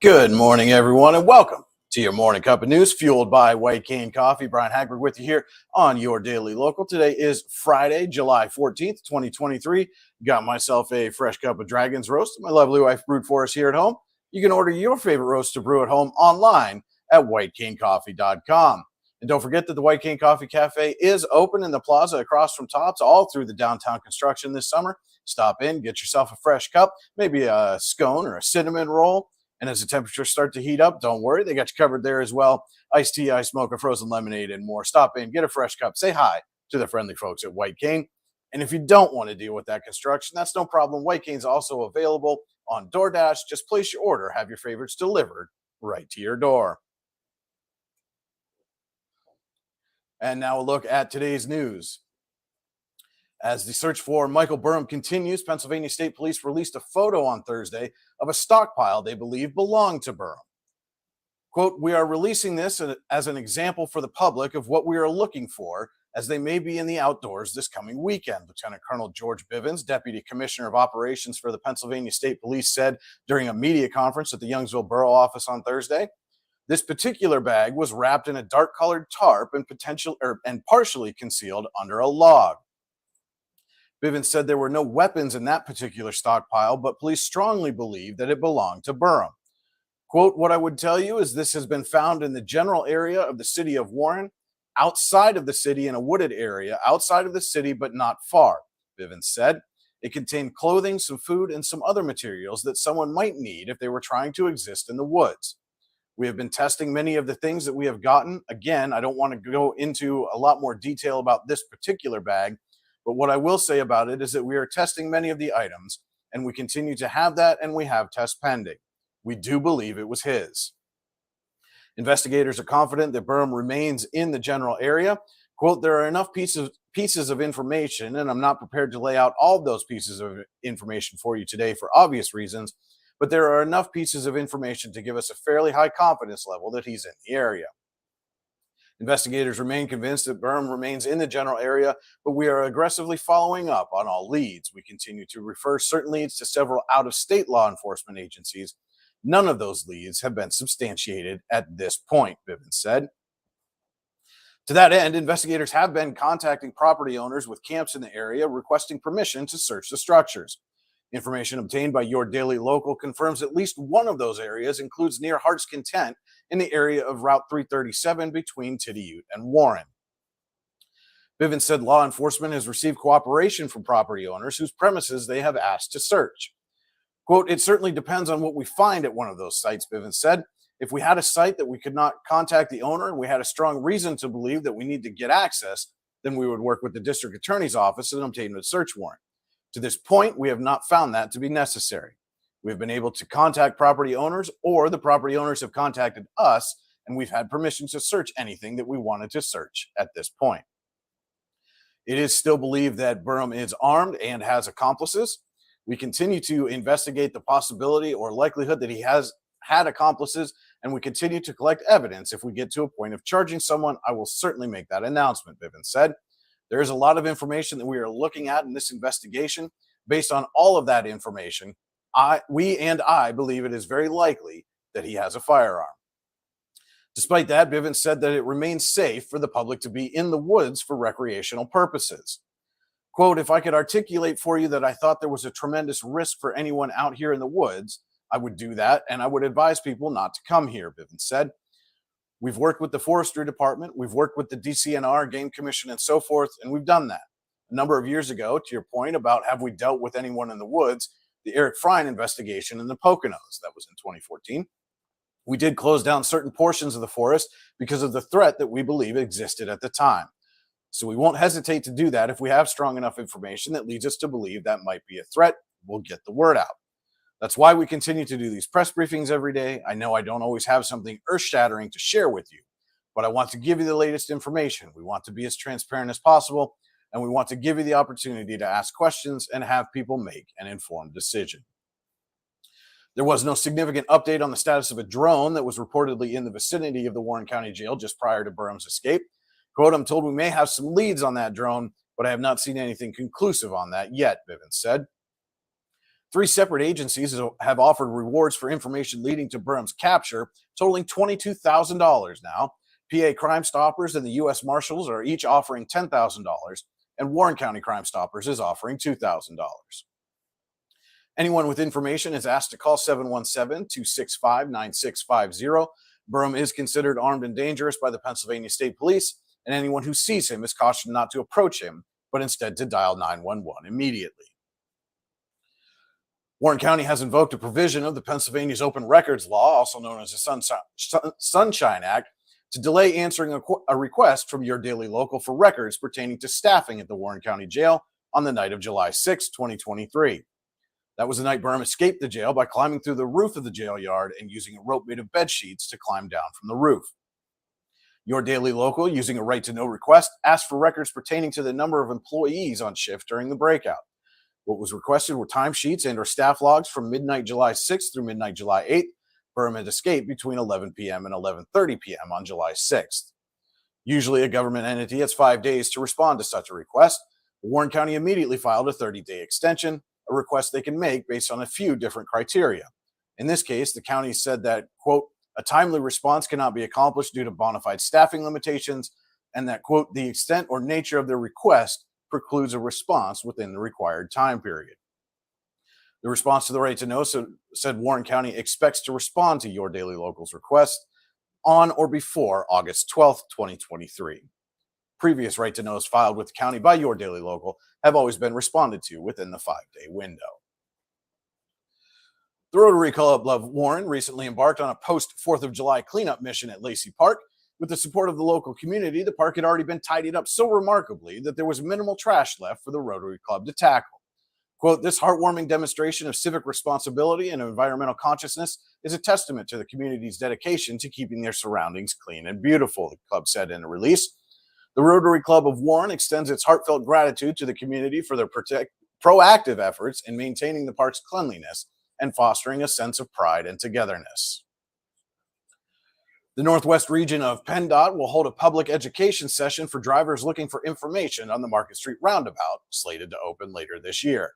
Good morning, everyone, and welcome to your morning cup of news fueled by White Cane Coffee. Brian Hagberg with you here on your Daily Local. Today is Friday, July 14th, 2023. Got myself a fresh cup of Dragon's Roast. My lovely wife brewed for us here at home. You can order your favorite roast to brew at home online at whitecanecoffee.com. And don't forget that the White Cane Coffee Cafe is open in the plaza across from Tops all through the downtown construction this summer. Stop in, get yourself a fresh cup, maybe a scone or a cinnamon roll. And as the temperatures start to heat up, don't worry, they got you covered there as well. Iced tea, ice mocha, frozen lemonade, and more. Stop in, get a fresh cup, say hi to the friendly folks at White Cane. And if you don't want to deal with that construction, that's no problem. White Cane's also available on DoorDash. Just place your order, have your favorites delivered right to your door. And now a look at today's news. As the search for Michael Burham continues, Pennsylvania State Police released a photo on Thursday of a stockpile they believe belonged to Burham. Quote, "We are releasing this as an example for the public of what we are looking for, as they may be in the outdoors this coming weekend," Lieutenant Colonel George Bivens, Deputy Commissioner of Operations for the Pennsylvania State Police, said during a media conference at the Youngsville Borough office on Thursday. This particular bag was wrapped in a dark-colored tarp and partially concealed under a log. Bivens said there were no weapons in that particular stockpile, but police strongly believe that it belonged to Burham. Quote, "What I would tell you is this has been found in the general area of the city of Warren, outside of the city in a wooded area, outside of the city, but not far," Bivens said. "It contained clothing, some food, and some other materials that someone might need if they were trying to exist in the woods. We have been testing many of the things that we have gotten. Again, I don't want to go into a lot more detail about this particular bag, but what I will say about it is that we are testing many of the items, and we continue to have that, and we have tests pending. We do believe it was his." Investigators are confident that Burham remains in the general area. Quote, "There are enough pieces of information, and I'm not prepared to lay out all of those pieces of information for you today for obvious reasons, but there are enough pieces of information to give us a fairly high confidence level that he's in the area." Investigators remain convinced that Burham remains in the general area, but we are aggressively following up on all leads. We continue to refer certain leads to several out-of-state law enforcement agencies. None of those leads have been substantiated at this point, Bivens said. To that end, investigators have been contacting property owners with camps in the area requesting permission to search the structures. Information obtained by your Daily Local confirms at least one of those areas includes near Heart's Content in the area of Route 337 between Tidioute and Warren. Bivens said law enforcement has received cooperation from property owners whose premises they have asked to search. Quote, "It certainly depends on what we find at one of those sites," Bivens said. "If we had a site that we could not contact the owner and we had a strong reason to believe that we need to get access, then we would work with the district attorney's office and obtain a search warrant. To this point, we have not found that to be necessary. We have been able to contact property owners, or the property owners have contacted us, and we've had permission to search anything that we wanted to search at this point." It is still believed that Burham is armed and has accomplices. We continue to investigate the possibility or likelihood that he has had accomplices, and we continue to collect evidence. If we get to a point of charging someone, I will certainly make that announcement, Bivens said. There is a lot of information that we are looking at in this investigation. Based on all of that information, I believe it is very likely that he has a firearm. Despite that, Bivens said that it remains safe for the public to be in the woods for recreational purposes. Quote, "If I could articulate for you that I thought there was a tremendous risk for anyone out here in the woods, I would do that, and I would advise people not to come here," Bivens said. "We've worked with the Forestry Department, we've worked with the DCNR, Game Commission, and so forth, and we've done that. A number of years ago, to your point about have we dealt with anyone in the woods, the Eric Frein investigation in the Poconos, that was in 2014. We did close down certain portions of the forest because of the threat that we believe existed at the time. So we won't hesitate to do that if we have strong enough information that leads us to believe that might be a threat. We'll get the word out. That's why we continue to do these press briefings every day. I know I don't always have something earth-shattering to share with you, but I want to give you the latest information. We want to be as transparent as possible, and we want to give you the opportunity to ask questions and have people make an informed decision." There was no significant update on the status of a drone that was reportedly in the vicinity of the Warren County Jail just prior to Burham's escape. Quote, "I'm told we may have some leads on that drone, but I have not seen anything conclusive on that yet," Bivens said. 3 separate agencies have offered rewards for information leading to Burham's capture, totaling $22,000 now. PA Crime Stoppers and the U.S. Marshals are each offering $10,000, and Warren County Crime Stoppers is offering $2,000. Anyone with information is asked to call 717-265-9650. Burham is considered armed and dangerous by the Pennsylvania State Police, and anyone who sees him is cautioned not to approach him, but instead to dial 911 immediately. Warren County has invoked a provision of the Pennsylvania's Open Records Law, also known as the Sunshine Act, to delay answering a request from Your Daily Local for records pertaining to staffing at the Warren County Jail on the night of July 6, 2023. That was the night Burham escaped the jail by climbing through the roof of the jail yard and using a rope made of bed sheets to climb down from the roof. Your Daily Local, using a right to know request, asked for records pertaining to the number of employees on shift during the breakout. What was requested were timesheets and/or staff logs from midnight July 6th through midnight July 8th. Burham had escaped between 11 p.m. and 11:30 p.m. on July 6th. Usually, a government entity has 5 days to respond to such a request. Warren County immediately filed a 30-day extension, a request they can make based on a few different criteria. In this case, the county said that, quote, a timely response cannot be accomplished due to bona fide staffing limitations, and that, quote, the extent or nature of their request precludes a response within the required time period. The response to the right to know said Warren County expects to respond to Your Daily Local's request on or before August 12th, 2023. Previous right to knows filed with the county by Your Daily Local have always been responded to within the 5-day window. The Rotary Club of Warren recently embarked on a post-4th of July cleanup mission at Lacey Park. With the support of the local community, the park had already been tidied up so remarkably that there was minimal trash left for the Rotary Club to tackle. Quote, this heartwarming demonstration of civic responsibility and environmental consciousness is a testament to the community's dedication to keeping their surroundings clean and beautiful, the club said in a release. The Rotary Club of Warren extends its heartfelt gratitude to the community for their proactive efforts in maintaining the park's cleanliness and fostering a sense of pride and togetherness. The Northwest region of PennDOT will hold a public education session for drivers looking for information on the Market Street roundabout, slated to open later this year.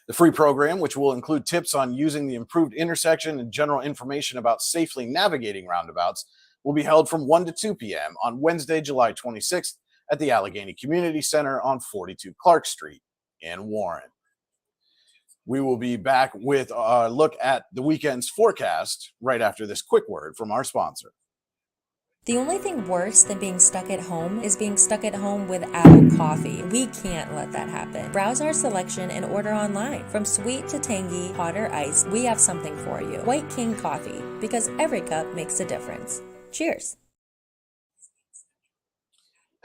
The free program, which will include tips on using the improved intersection and general information about safely navigating roundabouts, will be held from 1 to 2 p.m. on Wednesday, July 26th at the Allegheny Community Center on 42 Clark Street in Warren. We will be back with a look at the weekend's forecast right after this quick word from our sponsor. The only thing worse than being stuck at home is being stuck at home without coffee. We can't let that happen. Browse our selection and order online. From sweet to tangy, hot or iced, we have something for you. White King Coffee, because every cup makes a difference. Cheers.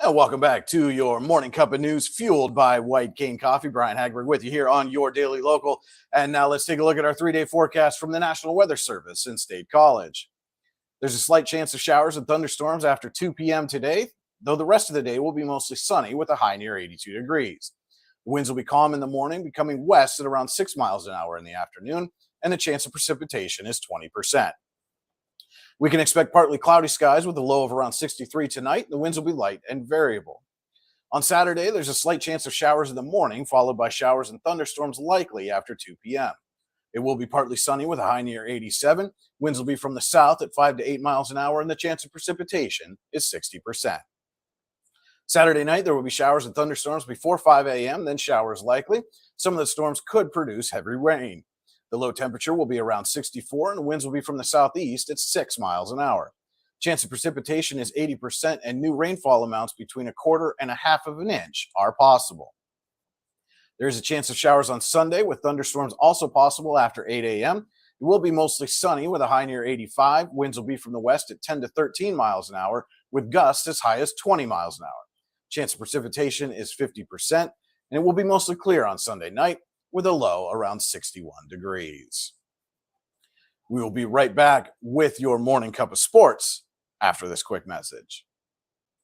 And welcome back to your morning cup of news fueled by White Cane Coffee. Brian Hagberg with you here on Your Daily Local. And now let's take a look at our 3-day forecast from the National Weather Service in State College. There's a slight chance of showers and thunderstorms after 2 p.m. today, though the rest of the day will be mostly sunny with a high near 82 degrees. The winds will be calm in the morning, becoming west at around 6 miles an hour in the afternoon, and the chance of precipitation is 20%. We can expect partly cloudy skies with a low of around 63 tonight. The winds will be light and variable. On Saturday, there's a slight chance of showers in the morning, followed by showers and thunderstorms likely after 2 p.m. It will be partly sunny with a high near 87. Winds will be from the south at 5 to 8 miles an hour, and the chance of precipitation is 60%. Saturday night, there will be showers and thunderstorms before 5 a.m., then showers likely. Some of the storms could produce heavy rain. The low temperature will be around 64, and the winds will be from the southeast at 6 miles an hour. Chance of precipitation is 80%, and new rainfall amounts between 1/4 and 1/2 of an inch are possible. There is a chance of showers on Sunday, with thunderstorms also possible after 8 a.m. It will be mostly sunny with a high near 85. Winds will be from the west at 10 to 13 miles an hour, with gusts as high as 20 miles an hour. Chance of precipitation is 50%, and it will be mostly clear on Sunday night, with a low around 61 degrees. We will be right back with your morning cup of sports after this quick message.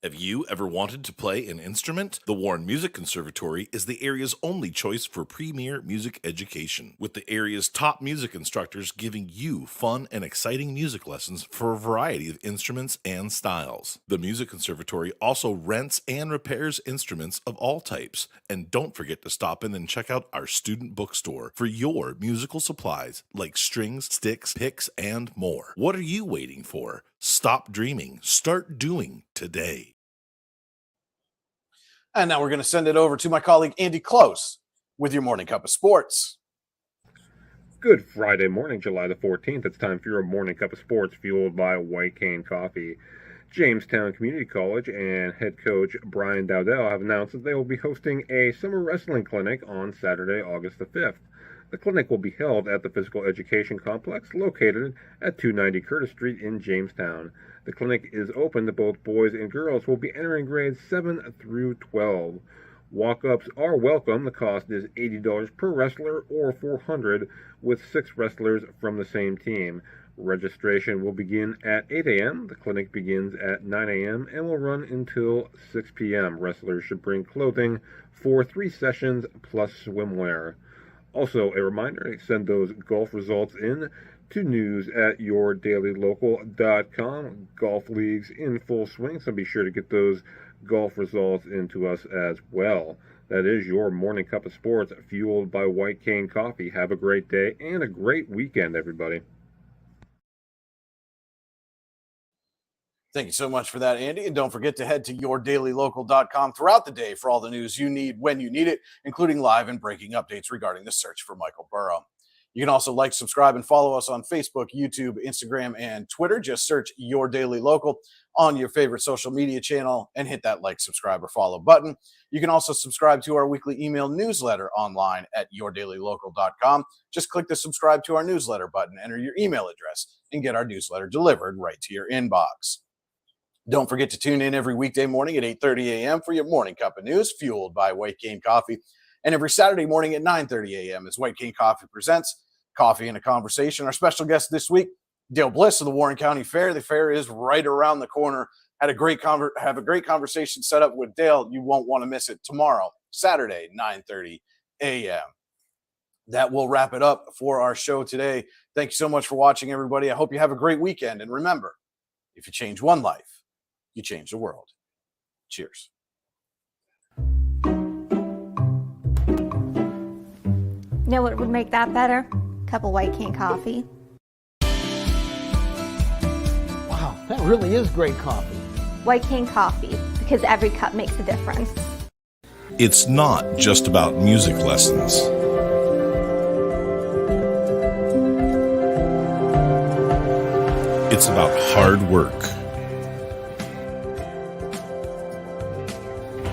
Have you ever wanted to play an instrument? The Warren Music Conservatory is the area's only choice for premier music education, with the area's top music instructors giving you fun and exciting music lessons for a variety of instruments and styles. The Music Conservatory also rents and repairs instruments of all types. And don't forget to stop in and check out our student bookstore for your musical supplies like strings, sticks, picks, and more. What are you waiting for? Stop dreaming. Start doing today. And now we're going to send it over to my colleague Andy Close with your Morning Cup of Sports. Good Friday morning, July the 14th. It's time for your Morning Cup of Sports, fueled by White Cane Coffee. Jamestown Community College and head coach Brian Dowdell have announced that they will be hosting a summer wrestling clinic on Saturday, August the 5th. The clinic will be held at the Physical Education Complex located at 290 Curtis Street in Jamestown. The clinic is open to both boys and girls who will be entering grades 7 through 12. Walk-ups are welcome. The cost is $80 per wrestler or $400 with 6 wrestlers from the same team. Registration will begin at 8 a.m. The clinic begins at 9 a.m. and will run until 6 p.m. Wrestlers should bring clothing for 3 sessions plus swimwear. Also, a reminder, send those golf results in to news@yourdailylocal.com. Golf leagues in full swing, so be sure to get those golf results into us as well. That is your Morning Cup of Sports, fueled by White Cane Coffee. Have a great day and a great weekend, everybody. Thank you so much for that, Andy. And don't forget to head to yourdailylocal.com throughout the day for all the news you need when you need it, including live and breaking updates regarding the search for Michael Burrow. You can also like, subscribe, and follow us on Facebook, YouTube, Instagram, and Twitter. Just search Your Daily Local on your favorite social media channel and hit that like, subscribe, or follow button. You can also subscribe to our weekly email newsletter online at yourdailylocal.com. Just click the subscribe to our newsletter button, enter your email address, and get our newsletter delivered right to your inbox. Don't forget to tune in every weekday morning at 8:30 a.m. for your Morning Cup of News, fueled by White Cane Coffee. And every Saturday morning at 9:30 a.m. as White Cane Coffee presents Coffee and a Conversation. Our special guest this week, Dale Bliss of the Warren County Fair. The fair is right around the corner. Have a great conversation set up with Dale. You won't want to miss it tomorrow, Saturday, 9:30 a.m. That will wrap it up for our show today. Thank you so much for watching, everybody. I hope you have a great weekend. And remember, if you change one life, you change the world. Cheers. You know what would make that better? A cup of White Cane Coffee. Wow, that really is great coffee. White Cane Coffee, because every cup makes a difference. It's not just about music lessons. It's about hard work,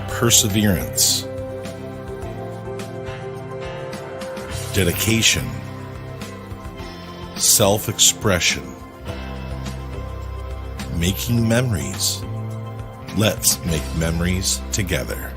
perseverance, dedication, self-expression, making memories. Let's make memories together.